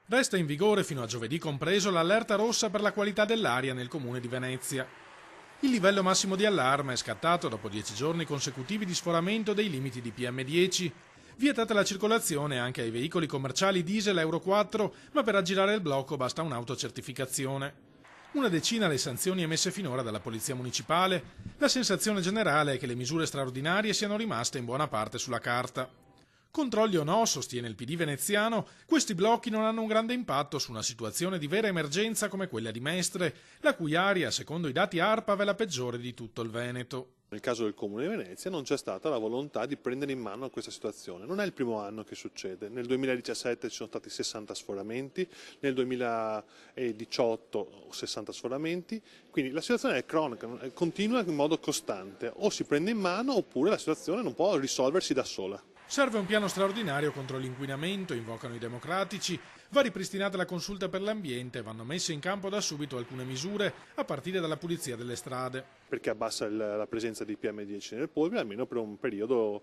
Resta in vigore fino a giovedì compreso l'allerta rossa per la qualità dell'aria nel comune di Venezia. Il livello massimo di allarme è scattato dopo 10 giorni consecutivi di sforamento dei limiti di PM10. Vietata la circolazione anche ai veicoli commerciali diesel Euro 4, ma per aggirare il blocco basta un'autocertificazione. Una decina le sanzioni emesse finora dalla Polizia Municipale. La sensazione generale è che le misure straordinarie siano rimaste in buona parte sulla carta. Controlli o no, sostiene il PD veneziano, questi blocchi non hanno un grande impatto su una situazione di vera emergenza come quella di Mestre, la cui area, secondo i dati ARPAV, è la peggiore di tutto il Veneto. Nel caso del Comune di Venezia non c'è stata la volontà di prendere in mano questa situazione. Non è il primo anno che succede. Nel 2017 ci sono stati 60 sforamenti, nel 2018 60 sforamenti, quindi la situazione è cronica, continua in modo costante. O si prende in mano oppure la situazione non può risolversi da sola. Serve un piano straordinario contro l'inquinamento, invocano i democratici, va ripristinata la consulta per l'ambiente e vanno messe in campo da subito alcune misure, a partire dalla pulizia delle strade. Perché abbassa la presenza di PM10 nel polvere almeno per un periodo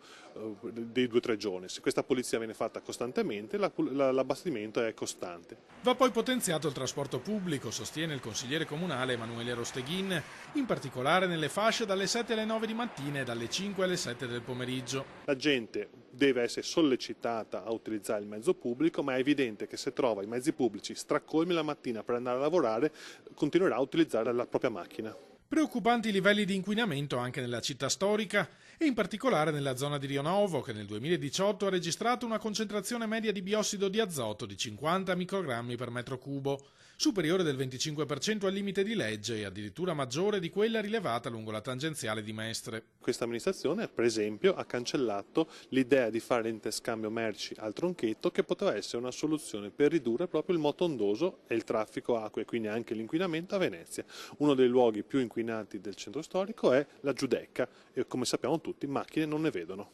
di 2 o 3 giorni. Se questa pulizia viene fatta costantemente, l'abbastimento è costante. Va poi potenziato il trasporto pubblico, sostiene il consigliere comunale Emanuele Rosteghin, in particolare nelle fasce dalle 7 alle 9 di mattina e dalle 5 alle 7 del pomeriggio. La gente deve essere sollecitata a utilizzare il mezzo pubblico, ma è evidente che se trova i mezzi pubblici stracolmi la mattina per andare a lavorare, continuerà a utilizzare la propria macchina. Preoccupanti i livelli di inquinamento anche nella città storica e in particolare nella zona di Rio Novo, che nel 2018 ha registrato una concentrazione media di biossido di azoto di 50 microgrammi per metro cubo, superiore del 25% al limite di legge e addirittura maggiore di quella rilevata lungo la tangenziale di Mestre. Questa amministrazione, per esempio, ha cancellato l'idea di fare l'interscambio merci al Tronchetto, che poteva essere una soluzione per ridurre proprio il moto ondoso e il traffico acqua e quindi anche l'inquinamento a Venezia. Uno dei luoghi più inquinati del centro storico è la Giudecca e come sappiamo tutti macchine non ne vedono.